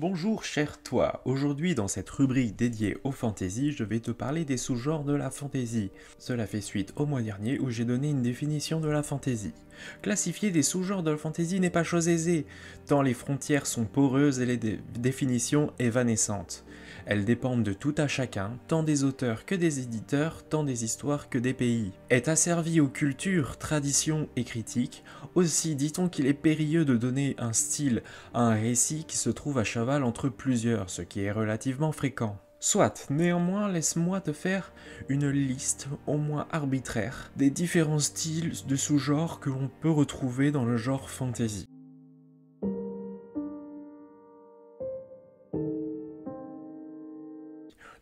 Bonjour cher toi, aujourd'hui dans cette rubrique dédiée aux fantaisies, je vais te parler des sous-genres de la fantaisie. Cela fait suite au mois dernier où j'ai donné une définition de la fantaisie. Classifier des sous-genres de la fantaisie n'est pas chose aisée, tant les frontières sont poreuses et les définitions évanescentes. Elles dépendent de tout à chacun, tant des auteurs que des éditeurs, tant des histoires que des pays. Est asservi aux cultures, traditions et critiques, aussi dit-on qu'il est périlleux de donner un style à un récit qui se trouve à cheval entre plusieurs, ce qui est relativement fréquent. Soit, néanmoins, laisse-moi te faire une liste, au moins arbitraire, des différents styles de sous-genres que l'on peut retrouver dans le genre fantasy.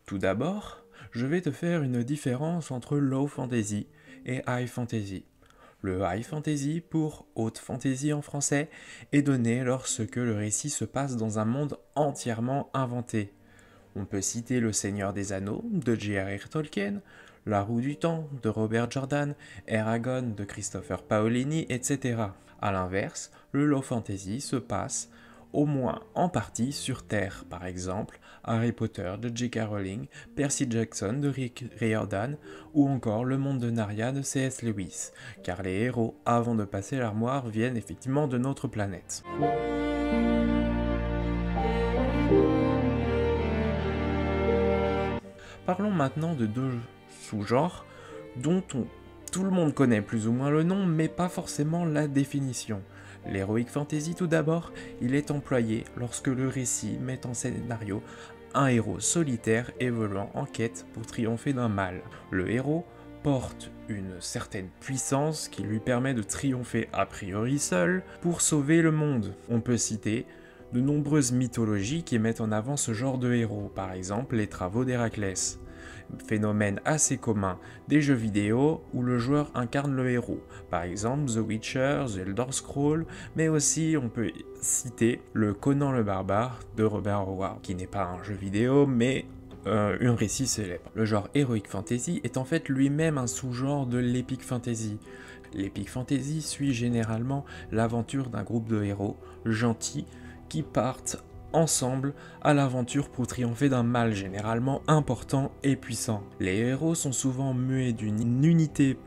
Tout d'abord, je vais te faire une différence entre low fantasy et high fantasy. Le high fantasy, pour haute fantasy en français, est donné lorsque le récit se passe dans un monde entièrement inventé. On peut citer Le Seigneur des Anneaux de J.R.R. Tolkien, La Roue du Temps de Robert Jordan, Eragon de Christopher Paolini, etc. A l'inverse, le low fantasy se passe au moins en partie sur Terre, par exemple Harry Potter de J.K. Rowling, Percy Jackson de Rick Riordan ou encore Le Monde de Narnia de C.S. Lewis, car les héros, avant de passer l'armoire, viennent effectivement de notre planète. Parlons maintenant de deux sous-genres dont tout le monde connaît plus ou moins le nom, mais pas forcément la définition. L'heroic fantasy tout d'abord, il est employé lorsque le récit met en scénario un héros solitaire évoluant en quête pour triompher d'un mal. Le héros porte une certaine puissance qui lui permet de triompher a priori seul pour sauver le monde. On peut citer de nombreuses mythologies qui mettent en avant ce genre de héros, par exemple les travaux d'Héraclès. Phénomène assez commun des jeux vidéo où le joueur incarne le héros, par exemple The Witcher, The Elder Scrolls, mais aussi on peut citer le Conan le Barbare de Robert Howard, qui n'est pas un jeu vidéo mais un récit célèbre. Le genre Heroic Fantasy est en fait lui-même un sous-genre de l'Epic Fantasy. L'Epic Fantasy suit généralement l'aventure d'un groupe de héros gentils qui partent ensemble à l'aventure pour triompher d'un mal généralement important et puissant. Les héros sont souvent muets d'une unité,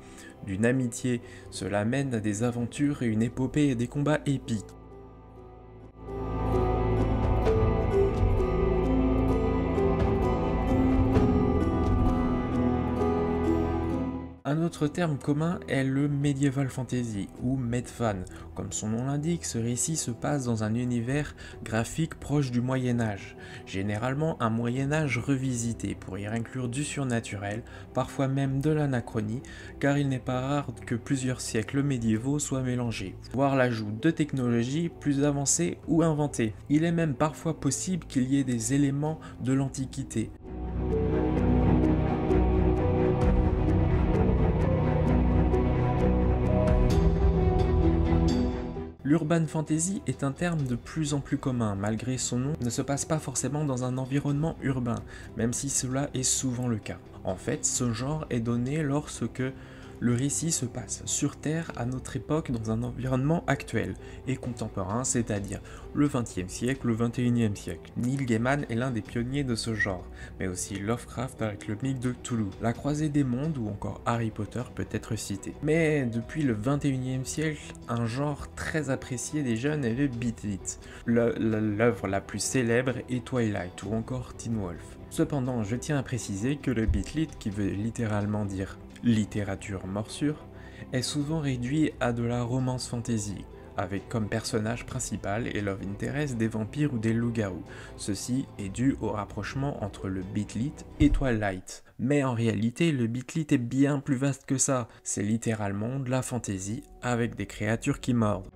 d'une amitié, cela mène à des aventures et une épopée et des combats épiques. Un autre terme commun est le Medieval Fantasy ou Medfan. Comme son nom l'indique, ce récit se passe dans un univers graphique proche du Moyen-Âge. Généralement un Moyen-Âge revisité pour y inclure du surnaturel, parfois même de l'anachronie, car il n'est pas rare que plusieurs siècles médiévaux soient mélangés, voire l'ajout de technologies plus avancées ou inventées. Il est même parfois possible qu'il y ait des éléments de l'Antiquité. L'urban fantasy est un terme de plus en plus commun, malgré son nom, ne se passe pas forcément dans un environnement urbain, même si cela est souvent le cas. En fait, ce genre est donné lorsque le récit se passe sur Terre à notre époque dans un environnement actuel et contemporain, c'est-à-dire le XXe siècle, le XXIe siècle. Neil Gaiman est l'un des pionniers de ce genre, mais aussi Lovecraft avec le mythe de Cthulhu. La Croisée des Mondes ou encore Harry Potter peut être cité. Mais depuis le XXIe siècle, un genre très apprécié des jeunes est le beat lit. L'œuvre la plus célèbre est Twilight ou encore Teen Wolf. Cependant, je tiens à préciser que le beat lit, qui veut littéralement dire littérature morsure, est souvent réduit à de la romance fantasy, avec comme personnage principal et love interest des vampires ou des loups-garous. Ceci est dû au rapprochement entre le beatlit et Twilight. Mais en réalité, le beatlit est bien plus vaste que ça. C'est littéralement de la fantasy avec des créatures qui mordent.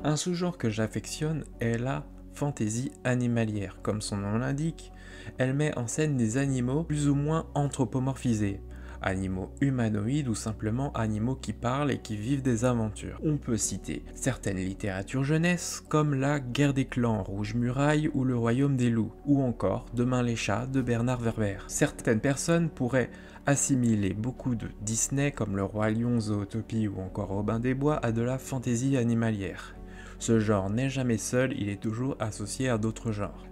Un sous-genre que j'affectionne est la fantasy animalière. Comme son nom l'indique, elle met en scène des animaux plus ou moins anthropomorphisés. animaux humanoïdes ou simplement animaux qui parlent et qui vivent des aventures. On peut citer certaines littératures jeunesse comme La Guerre des clans, Rouge Muraille ou Le Royaume des loups, ou encore Demain les chats de Bernard Werber. Certaines personnes pourraient assimiler beaucoup de Disney comme Le Roi Lion, Zootopie ou encore Robin des Bois à de la fantaisie animalière. Ce genre n'est jamais seul, il est toujours associé à d'autres genres.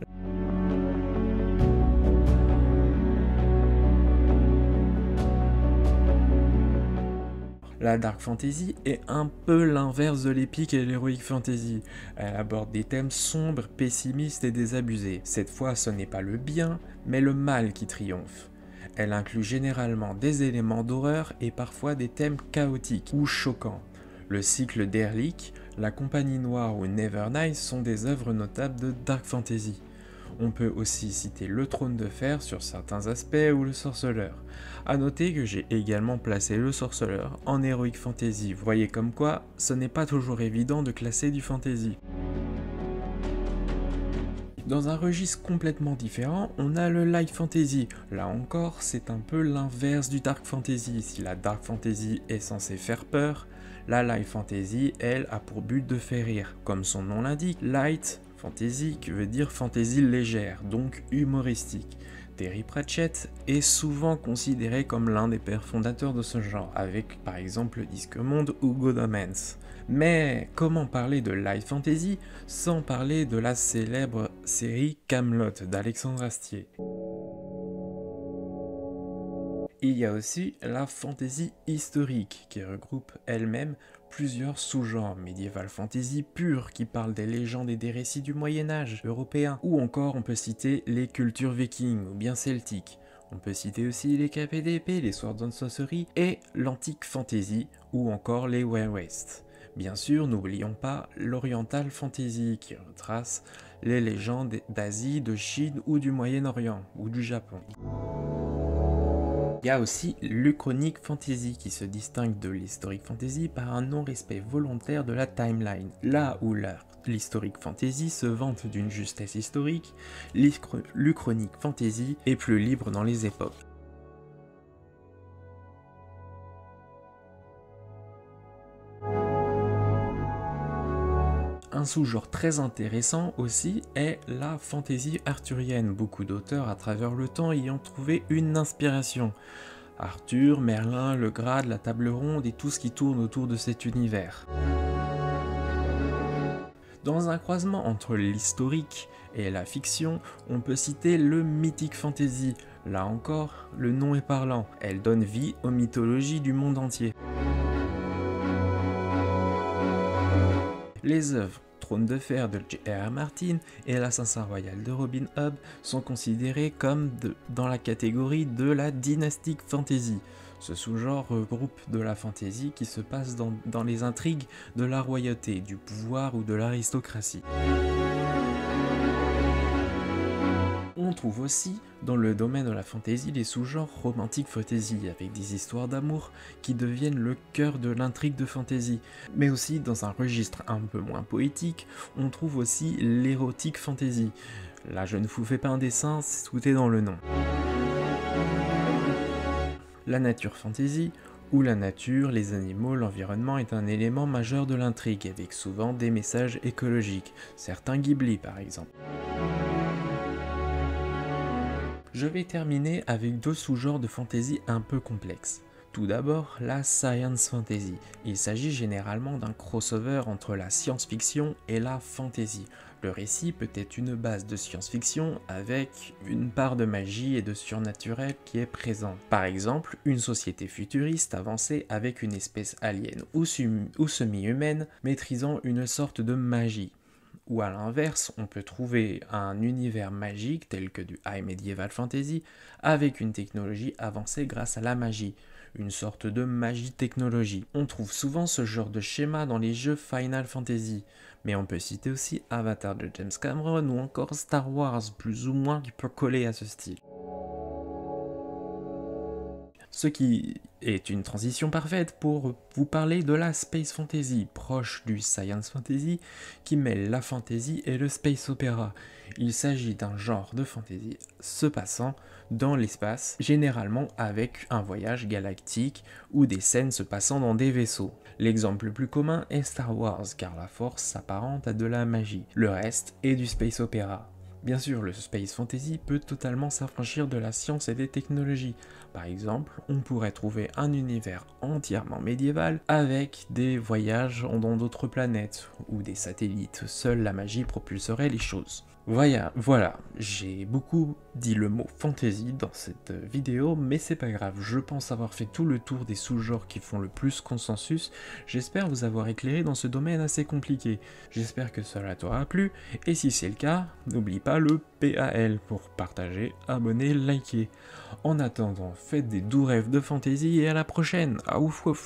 La dark fantasy est un peu l'inverse de l'épique et l'heroic fantasy. Elle aborde des thèmes sombres, pessimistes et désabusés. Cette fois, ce n'est pas le bien, mais le mal qui triomphe. Elle inclut généralement des éléments d'horreur et parfois des thèmes chaotiques ou choquants. Le cycle d'Erlich, La Compagnie Noire ou Nevernight sont des œuvres notables de dark fantasy. On peut aussi citer Le Trône de Fer sur certains aspects ou Le Sorceleur. A noter que j'ai également placé Le Sorceleur en Heroic Fantasy. Vous voyez comme quoi, ce n'est pas toujours évident de classer du fantasy. Dans un registre complètement différent, on a le light fantasy. Là encore, c'est un peu l'inverse du dark fantasy. Si la dark fantasy est censée faire peur, la light fantasy, elle, a pour but de faire rire. Comme son nom l'indique, light fantasy qui veut dire fantasy légère, donc humoristique. Terry Pratchett est souvent considéré comme l'un des pères fondateurs de ce genre, avec par exemple le Disque Monde ou God Omens. Mais comment parler de light fantasy sans parler de la célèbre série Camelot d'Alexandre Astier? Il y a aussi la fantasy historique qui regroupe elle-même plusieurs sous-genres, médiéval fantasy pure qui parle des légendes et des récits du Moyen-Âge européen, ou encore on peut citer les cultures vikings ou bien celtiques. On peut citer aussi les KPDP, les Swords and Sorcery et l'antique fantasy ou encore les Wild West. Bien sûr, n'oublions pas l'oriental fantasy qui retrace les légendes d'Asie, de Chine ou du Moyen-Orient ou du Japon. Il y a aussi l'Uchronic Fantasy qui se distingue de l'Historic Fantasy par un non-respect volontaire de la timeline. Là où l'Historic Fantasy se vante d'une justesse historique, l'Uchronic Fantasy est plus libre dans les époques. Un sous-genre très intéressant aussi est la fantaisie arthurienne, beaucoup d'auteurs à travers le temps y ont trouvé une inspiration. Arthur, Merlin, le Grade, la Table Ronde et tout ce qui tourne autour de cet univers. Dans un croisement entre l'historique et la fiction, on peut citer le Mythic Fantasy. Là encore, le nom est parlant, elle donne vie aux mythologies du monde entier. Les œuvres Trône de Fer de J.R.R. Martin et L'Assassin Royal de Robin Hood sont considérées comme dans la catégorie de la Dynastic Fantasy. Ce sous-genre regroupe de la fantasy qui se passe dans les intrigues de la royauté, du pouvoir ou de l'aristocratie. On trouve aussi dans le domaine de la fantasy les sous-genres romantic fantasy avec des histoires d'amour qui deviennent le cœur de l'intrigue de fantasy. Mais aussi dans un registre un peu moins poétique, on trouve aussi l'érotic fantasy. Là je ne vous fais pas un dessin, tout est dans le nom. La nature fantasy, où la nature, les animaux, l'environnement est un élément majeur de l'intrigue avec souvent des messages écologiques, certains Ghibli par exemple. Je vais terminer avec deux sous-genres de fantasy un peu complexes. Tout d'abord, la science fantasy. Il s'agit généralement d'un crossover entre la science-fiction et la fantasy. Le récit peut être une base de science-fiction avec une part de magie et de surnaturel qui est présente. Par exemple, une société futuriste avancée avec une espèce alien ou semi-humaine maîtrisant une sorte de magie. Ou à l'inverse, on peut trouver un univers magique tel que du High Medieval Fantasy avec une technologie avancée grâce à la magie, une sorte de magie-technologie. On trouve souvent ce genre de schéma dans les jeux Final Fantasy, mais on peut citer aussi Avatar de James Cameron ou encore Star Wars, plus ou moins qui peut coller à ce style. Ce qui est une transition parfaite pour vous parler de la space fantasy, proche du science fantasy, qui mêle la fantasy et le space opéra. Il s'agit d'un genre de fantasy se passant dans l'espace, généralement avec un voyage galactique ou des scènes se passant dans des vaisseaux. L'exemple le plus commun est Star Wars, car la force s'apparente à de la magie. Le reste est du space opéra. Bien sûr, le space fantasy peut totalement s'affranchir de la science et des technologies. Par exemple, on pourrait trouver un univers entièrement médiéval avec des voyages dans d'autres planètes ou des satellites. Seule la magie propulserait les choses. Voilà, j'ai beaucoup dit le mot fantasy dans cette vidéo, mais c'est pas grave, je pense avoir fait tout le tour des sous-genres qui font le plus consensus. J'espère vous avoir éclairé dans ce domaine assez compliqué. J'espère que cela t'aura plu, et si c'est le cas, n'oublie pas le PAL pour partager, abonner, liker. En attendant, faites des doux rêves de fantasy et à la prochaine. Ah ouf ouf.